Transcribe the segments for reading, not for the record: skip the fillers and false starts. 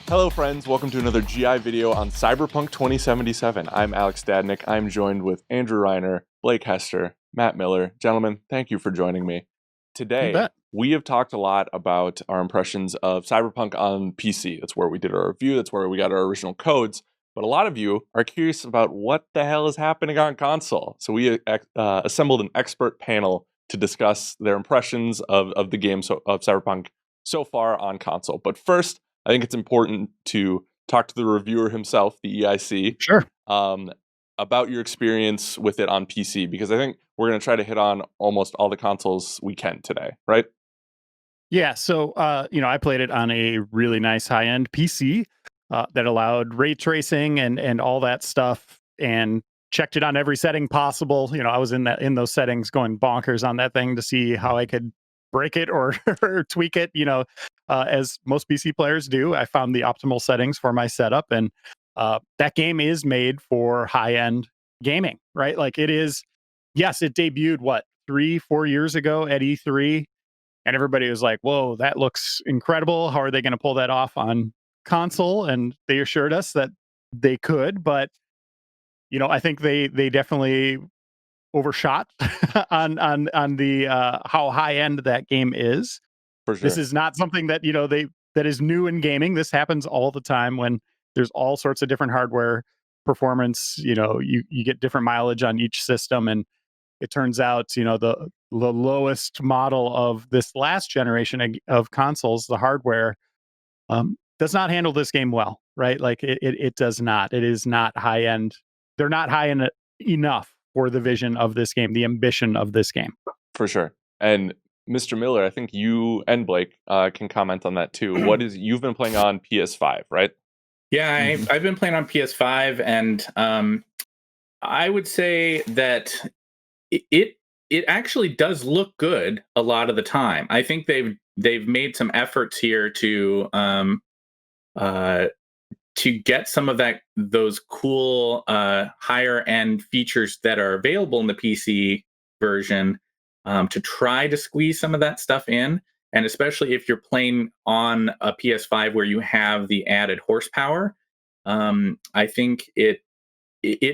Hello friends, welcome to another GI video on Cyberpunk 2077. I'm Alex Stadnick. I'm joined with Andrew Reiner, Blake Hester, Matt Miller. Gentlemen, thank you for joining me. Today, we have talked a lot about our impressions of Cyberpunk on PC. That's where we did our review, that's where we got our original codes. But a lot of you are curious about what the hell is happening on console. So we assembled an expert panel to discuss their impressions of the game of Cyberpunk so far on console. But first, I think it's important to talk to the reviewer himself, the EIC, Sure. About your experience with it on PC, because I think we're going to try to hit on almost all the consoles we can today, right? Yeah. So, I played it on a really nice high-end PC that allowed ray tracing and all that stuff, and checked it on every setting possible. I was in those settings going bonkers on that thing to see how I could break it or, or tweak it. As most PC players do, I found the optimal settings for my setup, and that game is made for high-end gaming, right? Like it is. Yes, it debuted 3-4 years ago at E3. And everybody was like, whoa, that looks incredible. How are they going to pull that off on console? And they assured us that they could, but I think they definitely overshot on the how high end that game is. For sure. This is not something that that is new in gaming. This happens all the time when there's all sorts of different hardware performance. You get different mileage on each system, and it turns out, the lowest model of this last generation of consoles, the hardware, does not handle this game well, right? Like it does not. It is not high end. They're not high end enough for the vision of this game, the ambition of this game. For sure. And Mr. Miller, I think you and Blake can comment on that too. You've been playing on PS5, right? Yeah, I've been playing on PS5, and I would say that it actually does look good a lot of the time. I think they've made some efforts here to get some of those cool higher end features that are available in the PC version, to try to squeeze some of that stuff in. And especially if you're playing on a PS5 where you have the added horsepower, I think it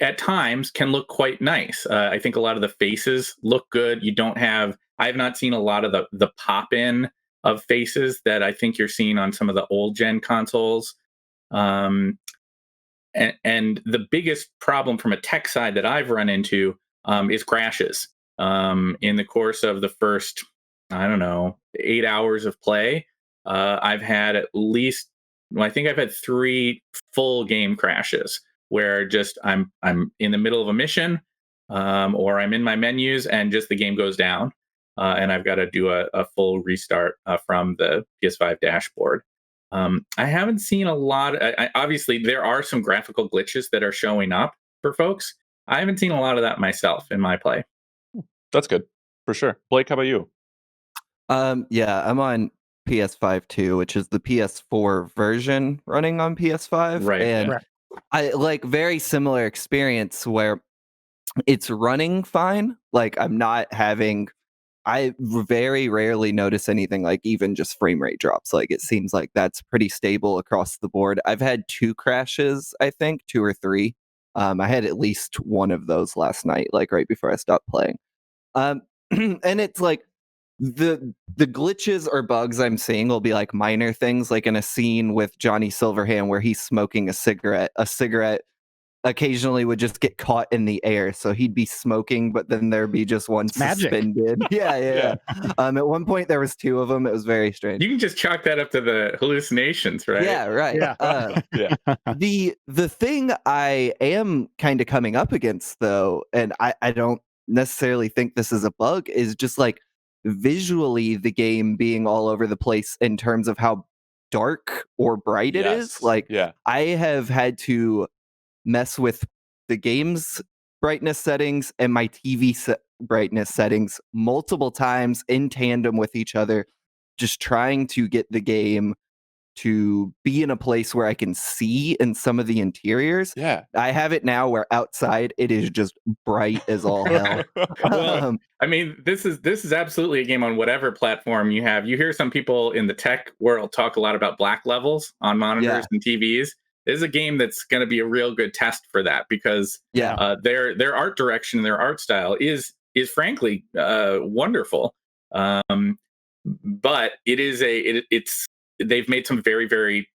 at times can look quite nice. I think a lot of the faces look good. I have not seen a lot of the pop in of faces that I think you're seeing on some of the old gen consoles. And the biggest problem from a tech side that I've run into is crashes. In the course of the first, 8 hours of play, I've had I think I've had 3 full game crashes where just I'm in the middle of a mission, or I'm in my menus and just the game goes down, and I've got to do a full restart from the PS5 dashboard. I haven't seen a lot. Obviously, there are some graphical glitches that are showing up for folks. I haven't seen a lot of that myself in my play. That's good, for sure. Blake, how about you? Yeah, I'm on PS5 too, which is the PS4 version running on PS5. Right. And Right. I like very similar experience where it's running fine. Like I very rarely notice anything like even just frame rate drops. Like it seems like that's pretty stable across the board. I've had 2 crashes, I think, 2 or 3. I had at least one of those last night, like right before I stopped playing. And it's like the glitches or bugs I'm seeing will be like minor things, like in a scene with Johnny Silverhand where he's smoking a cigarette. A cigarette occasionally would just get caught in the air, so he'd be smoking, but then there'd be just one suspended. Yeah. At one point there was 2 of them. It was very strange. You can just chalk that up to the hallucinations, right? Yeah, right. Yeah. The thing I am kind of coming up against though, and I don't necessarily think this is a bug, is just like visually the game being all over the place in terms of how dark or bright it is. Like I have had to mess with the game's brightness settings and my TV brightness settings multiple times in tandem with each other, just trying to get the game to be in a place where I can see in some of the interiors. Yeah. I have it now where outside it is just bright as all hell. Well, I mean, this is absolutely a game on whatever platform you have. You hear some people in the tech world talk a lot about black levels on monitors and TVs. This is a game that's going to be a real good test for that, because their art direction, their art style is frankly wonderful. But it is they've made some very, very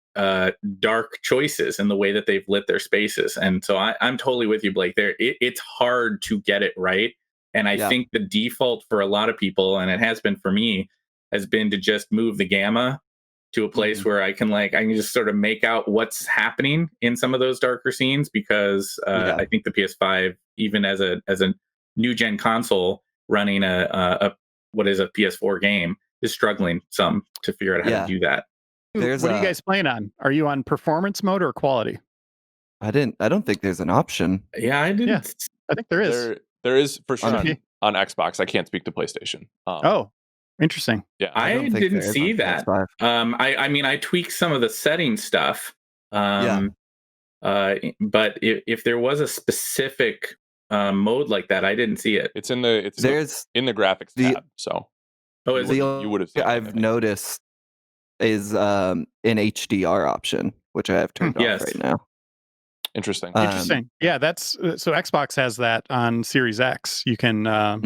dark choices in the way that they've lit their spaces, and so I'm totally with you, Blake. It's hard to get it right, and I think the default for a lot of people, and it has been for me, has been to just move the gamma to a place where I can just sort of make out what's happening in some of those darker scenes, because I think the PS5, even as a new gen console running a what is a PS4 game, is struggling some to figure out how to do that. What are you guys playing on? Are you on performance mode or quality? I don't think there's an option. Yeah, I didn't. Yeah, I think there is. There is for sure on Xbox. I can't speak to PlayStation. Oh, interesting. Yeah, I didn't see that. I mean, I tweaked some of the setting stuff. But if there was a specific mode like that, I didn't see it. It's in the in the graphics tab. So you would have seen I've noticed is an HDR option, which I have turned off right now. Interesting. Yeah, that's so Xbox has that on Series X. You can at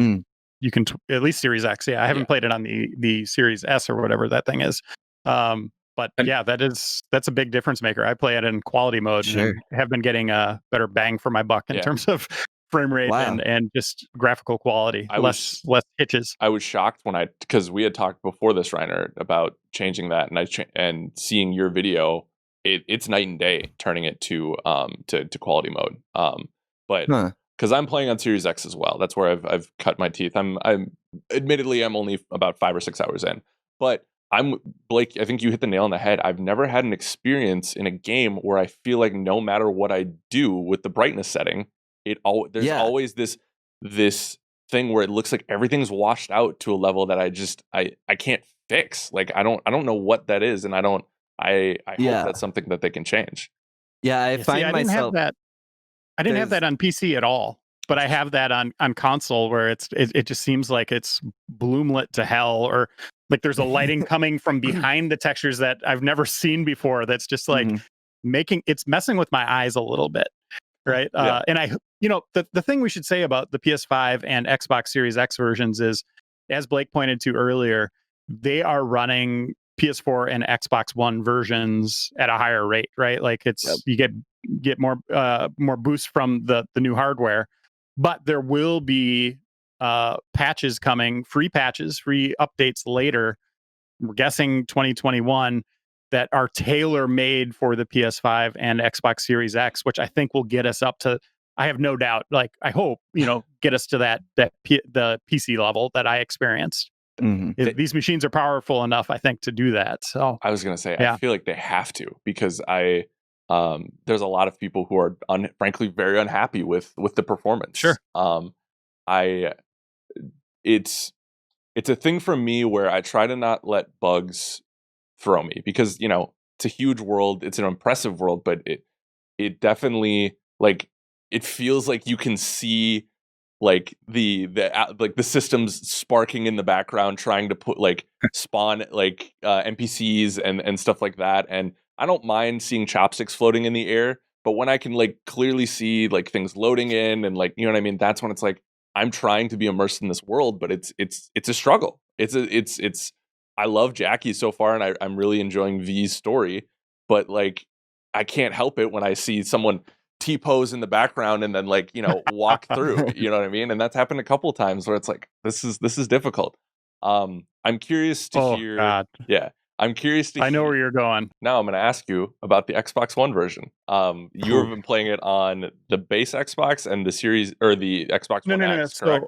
least Series X. Yeah, I haven't played it on the Series S or whatever that thing is. But yeah, that's a big difference maker. I play it in quality mode and have been getting a better bang for my buck in terms of frame rate and just graphical quality. Less hitches. I was shocked because we had talked before this, Reiner, about changing that, and seeing your video. It's night and day turning it to quality mode. But because I'm playing on Series X as well, that's where I've cut my teeth. I'm admittedly I'm only about 5 or 6 hours in, but Blake, I think you hit the nail on the head. I've never had an experience in a game where I feel like no matter what I do with the brightness setting, there's always this thing where it looks like everything's washed out to a level that I can't fix. Like I don't know what that is, and I hope that's something that they can change. Yeah, I find myself. I didn't have that on PC at all, but I have that on console where it just seems like it's bloomlit to hell, or like there's a lighting coming from behind the textures that I've never seen before. That's just like it's messing with my eyes a little bit, right? And the thing we should say about the PS5 and Xbox Series X versions is, as Blake pointed to earlier, they are running PS4 and Xbox One versions at a higher rate, right? Like you get more boost from the new hardware, but there will be patches coming, free updates later. We're guessing 2021 that are tailor made for the PS5 and Xbox Series X, which I think will get us up to. I have no doubt. Like I hope get us to the PC level that I experienced. These machines are powerful enough, I think, to do that. So I was going to say, I feel like they have to, because there's a lot of people who are frankly very unhappy with the performance. Sure. It's a thing for me where I try to not let bugs throw me, because it's a huge world, it's an impressive world, but it definitely, like, it feels like you can see like the systems sparking in the background, trying to put spawn NPCs and stuff like that. And I don't mind seeing chopsticks floating in the air, but when I can clearly see things loading in and you know what I mean, that's when it's like I'm trying to be immersed in this world, but it's a struggle. It's I love Jackie so far, and I'm really enjoying V's story, but I can't help it when I see someone T-pose in the background and then walk through, you know what I mean? And that's happened a couple of times where it's like, this is difficult. I'm curious to hear. God. Yeah. I'm curious to I know where you're going. Now I'm going to ask you about the Xbox One version. You have been playing it on the base Xbox and the series, or the Xbox One X, correct? So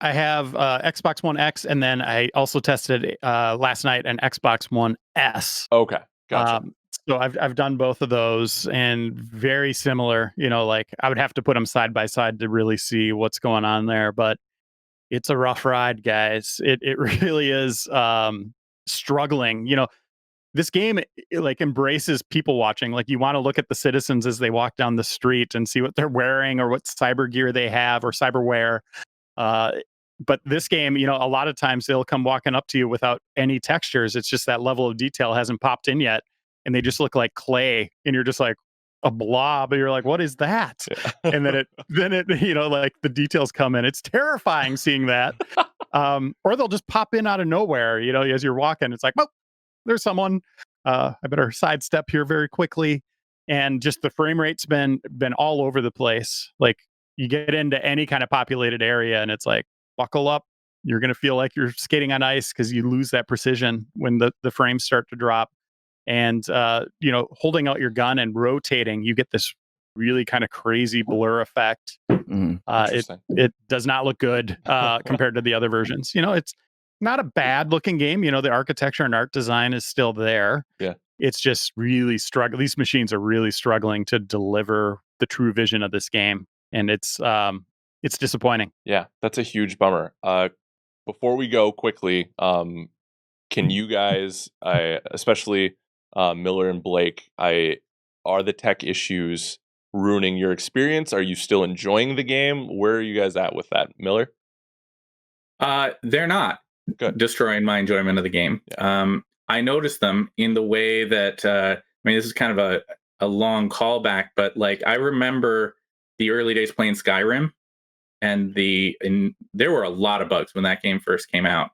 I have Xbox One X, and then I also tested last night an Xbox One S. Okay. Gotcha. So I've done both of those, and very similar. I would have to put them side by side to really see what's going on there. But it's a rough ride, guys. It really is struggling. this game like embraces people watching. Like you want to look at the citizens as they walk down the street and see what they're wearing or what cyber gear they have or cyberware. But this game, a lot of times they'll come walking up to you without any textures. It's just that level of detail hasn't popped in yet, and they just look like clay, and you're just like a blob, and you're like, "What is that?" Yeah. And then it, like the details come in. It's terrifying seeing that. Or they'll just pop in out of nowhere, as you're walking. It's like, oh, there's someone. I better sidestep here very quickly. And just the frame rate's been all over the place. Like you get into any kind of populated area, and it's like, buckle up. You're going to feel like you're skating on ice because you lose that precision when the frames start to drop. And, holding out your gun and rotating, you get this really kind of crazy blur effect. It does not look good compared to the other versions. It's not a bad looking game. The architecture and art design is still there. Yeah. It's just really struggling. These machines are really struggling to deliver the true vision of this game. And it's disappointing. Yeah, that's a huge bummer. Before we go quickly, can you guys, especially Miller and Blake, are the tech issues ruining your experience? Are you still enjoying the game? Where are you guys at with that, Miller? They're not destroying my enjoyment of the game. Yeah. I noticed them in the way that this is kind of a long callback, but like I remember the early days playing Skyrim. And there were a lot of bugs when that game first came out.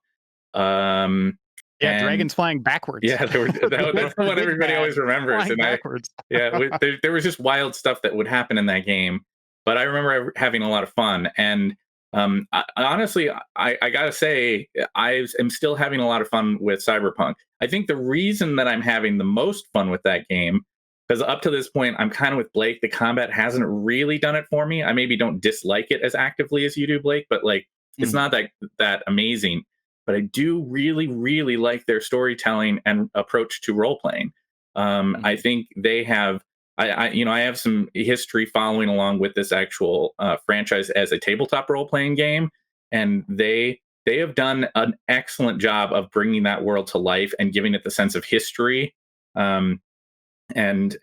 Dragons flying backwards. Yeah, that's what everybody always remembers. And backwards. There was just wild stuff that would happen in that game. But I remember having a lot of fun. And honestly, I gotta say, I am still having a lot of fun with Cyberpunk. I think the reason that I'm having the most fun with that game, because up to this point, I'm kind of with Blake. The combat hasn't really done it for me. I maybe don't dislike it as actively as you do, Blake, but like it's not that amazing. But I do really, really like their storytelling and approach to role playing. I think they have. I have some history following along with this actual franchise as a tabletop role playing game, and they have done an excellent job of bringing that world to life and giving it the sense of history. And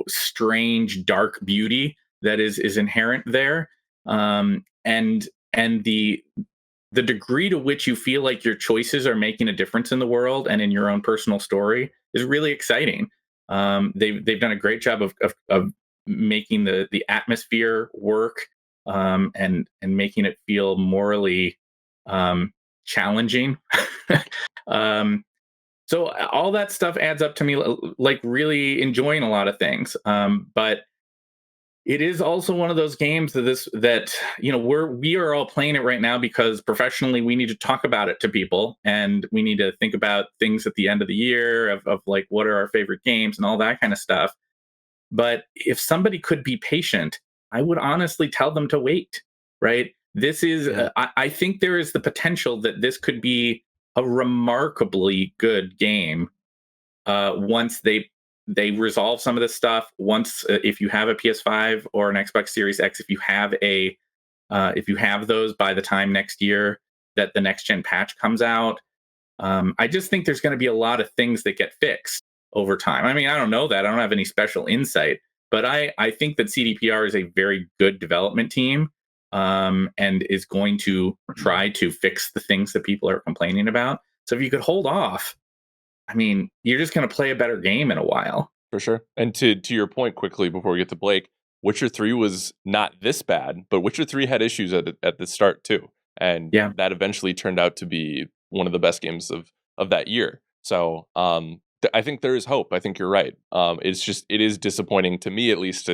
strange dark beauty that is inherent there, and the degree to which you feel like your choices are making a difference in the world and in your own personal story is really exciting. They've done a great job of making the atmosphere work, and making it feel morally challenging. So all that stuff adds up to me like really enjoying a lot of things. But it is also one of those games that we are all playing it right now because professionally we need to talk about it to people, and we need to think about things at the end of the year of like what are our favorite games and all that kind of stuff. But if somebody could be patient, I would honestly tell them to wait. Right? This is I think there is the potential that this could be a remarkably good game once they resolve some of this stuff. Once if you have a PS5 or an Xbox Series X, if you have those by the time next year that the next gen patch comes out, I just think there's going to be a lot of things that get fixed over time. I mean, I don't know that. I don't have any special insight, but I think that CDPR is a very good development team. And is going to try to fix the things that people are complaining about. So if you could hold off, I mean, you're just going to play a better game in a while. For sure. And to your point quickly before we get to Blake, Witcher 3 was not this bad, but Witcher 3 had issues at the start too. And that eventually turned out to be one of the best games of that year. So I think there is hope. I think you're right. It is disappointing to me, at least,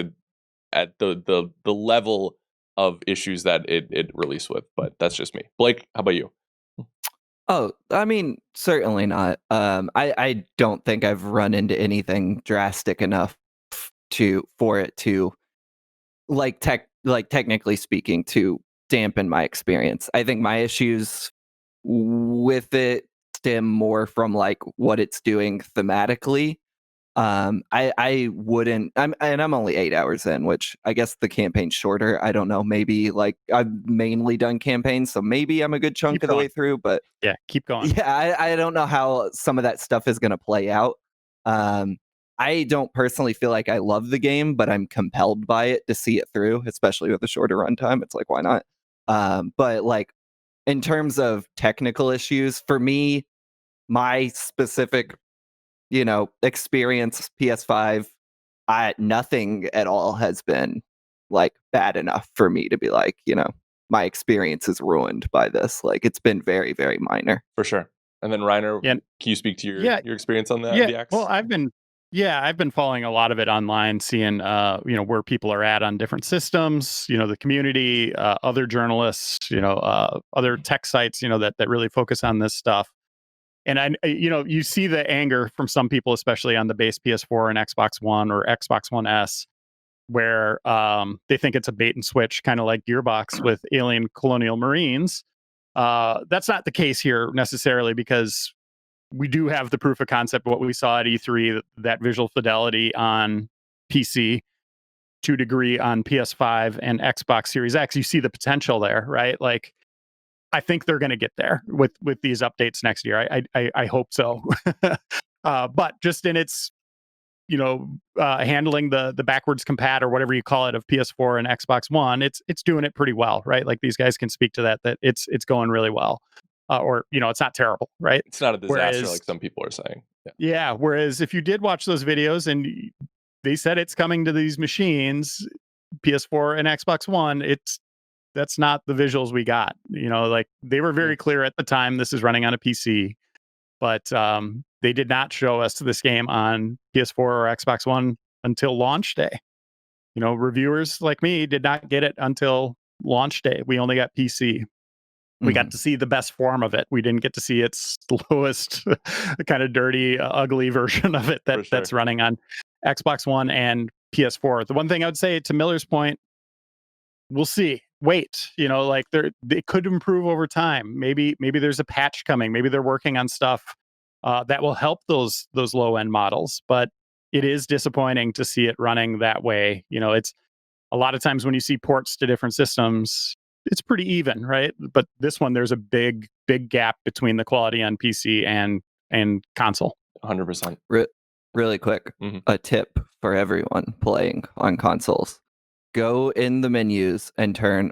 at the level of issues that it released with, but that's just me. Blake, how about you? Oh, I mean, certainly not. I don't think I've run into anything drastic enough for it to technically speaking to dampen my experience. I think my issues with it stem more from like what it's doing thematically I wouldn't. I'm only 8 hours in, which I guess the campaign's shorter. I don't know. Maybe like I've mainly done campaigns, so maybe I'm a good chunk of the way through. But yeah, keep going. Yeah, I don't know how some of that stuff is going to play out. I don't personally feel like I love the game, but I'm compelled by it to see it through, especially with the shorter runtime. It's like, why not? But like in terms of technical issues, for me, my specific, experience PS5, nothing at all has been like bad enough for me to be like, my experience is ruined by this. Like it's been very, very minor. For sure. And then Reiner, can you speak to your experience on that? Yeah. Well, I've been following a lot of it online, seeing where people are at on different systems, the community, other journalists, other tech sites, that really focus on this stuff. And you see the anger from some people, especially on the base PS4 and Xbox One or Xbox One S, where they think it's a bait and switch, kind of like Gearbox with Alien Colonial Marines. That's not the case here necessarily, because we do have the proof of concept of what we saw at E3, that visual fidelity on PC, to a degree on PS5 and Xbox Series X. You see the potential there, right? Like, I think they're going to get there with these updates next year. I hope so. But just in its, handling the backwards compat or whatever you call it of PS4 and Xbox One, it's doing it pretty well, right? Like these guys can speak to that it's going really well. Or it's not terrible, right? It's not a disaster like some people are saying. Yeah. Whereas if you did watch those videos and they said it's coming to these machines, PS4 and Xbox One, that's not the visuals we got. Like they were very clear at the time this is running on a PC, but they did not show us this game on PS4 or Xbox One until launch day. Reviewers like me did not get it until launch day. We only got PC. We got to see the best form of it. We didn't get to see its lowest, kind of dirty, ugly version of it that's running on Xbox One and PS4. The one thing I would say, to Miller's point, we'll see. Wait, like it could improve over time. Maybe there's a patch coming. Maybe they're working on stuff that will help those low end models. But it is disappointing to see it running that way. It's a lot of times when you see ports to different systems, it's pretty even, right? But this one, there's a big gap between the quality on PC and console. 100%. Really quick, a tip for everyone playing on consoles: go in the menus and turn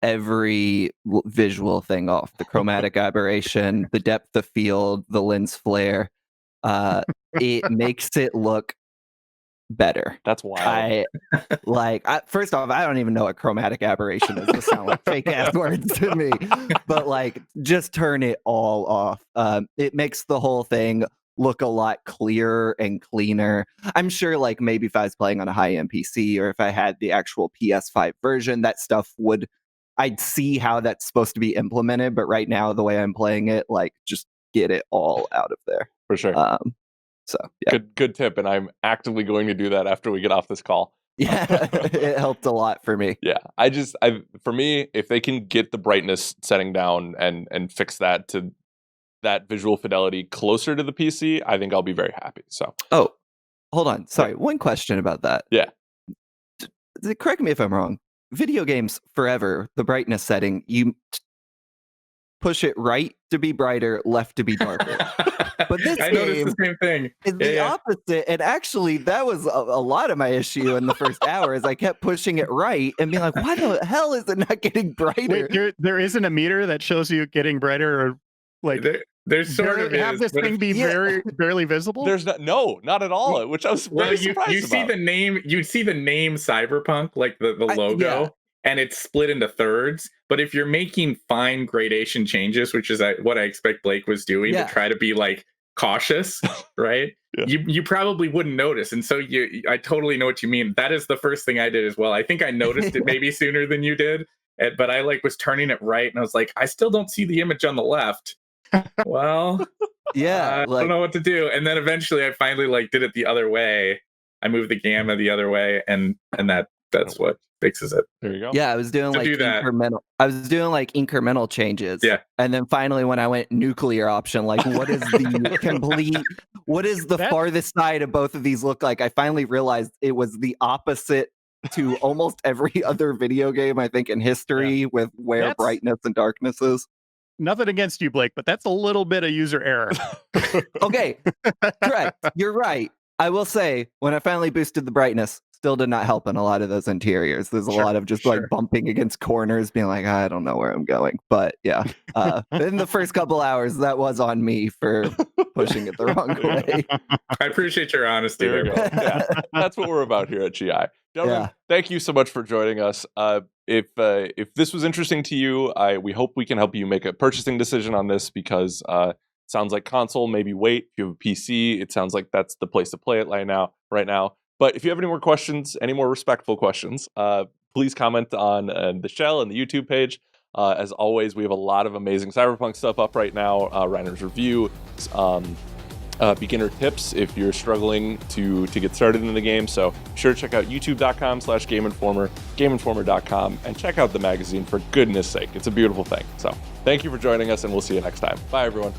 every visual thing off. The chromatic aberration, the depth of field, the lens flare. It makes it look better. That's wild. First off, I don't even know what chromatic aberration is. Those sound like fake ass words to me. But just turn it all off. It makes the whole thing look a lot clearer and cleaner. I'm sure maybe if I was playing on a high-end PC or if I had the actual PS5 version, that stuff I'd see how that's supposed to be implemented. But right now, the way I'm playing it, just get it all out of there. For sure. So yeah. Good tip, and I'm actively going to do that after we get off this call. Yeah, it helped a lot for me. Yeah, for me, if they can get the brightness setting down and fix that to that visual fidelity closer to the PC, I think I'll be very happy. So, hold on, sorry, one question about that. Yeah, correct me if I'm wrong. Video games forever, the brightness setting, you push it right to be brighter, left to be darker. But this I noticed the same thing. Is the opposite. And actually, that was a lot of my issue in the first hour, is I kept pushing it right and being like, why the hell is it not getting brighter? Wait, there isn't a meter that shows you getting brighter, or there's sort of have this thing be barely visible? There's not at all, which I was very surprised you see about. the name, you'd see the name Cyberpunk, like the logo, and it's split into thirds. But if you're making fine gradation changes, which is what I expect Blake was doing to try to be cautious, right? You probably wouldn't notice. And so I totally know what you mean. That is the first thing I did as well. I think I noticed it maybe sooner than you did, but I was turning it right, and I was like, I still don't see the image on the left. Well, I don't know what to do. And then eventually I finally did it the other way. I moved the gamma the other way, and that's what fixes it. There you go. Yeah, I was doing like incremental changes. Yeah. And then finally when I went nuclear option, like what is the farthest side of both of these look like? I finally realized it was the opposite to almost every other video game, I think, in history with where brightness and darkness is. Nothing against you, Blake, but that's a little bit of user error. Okay, correct. You're right. I will say, when I finally boosted the brightness, still did not help in a lot of those interiors. There's a lot of just like bumping against corners, being like, I don't know where I'm going. But yeah, in the first couple hours, that was on me for pushing it the wrong way. I appreciate your honesty there. Yeah, that's what we're about here at GI. Gentlemen, thank you so much for joining us. If this was interesting to you, we hope we can help you make a purchasing decision on this, because sounds like console, maybe wait. If you have a PC, it sounds like that's the place to play it right now. But if you have any more questions, any more respectful questions, please comment on the Shell and the YouTube page. As always, we have a lot of amazing Cyberpunk stuff up right now. Reiner's review, beginner tips if you're struggling to get started in the game. So be sure to check out youtube.com/GameInformer, GameInformer.com, and check out the magazine, for goodness sake. It's a beautiful thing. So thank you for joining us, and we'll see you next time. Bye, everyone.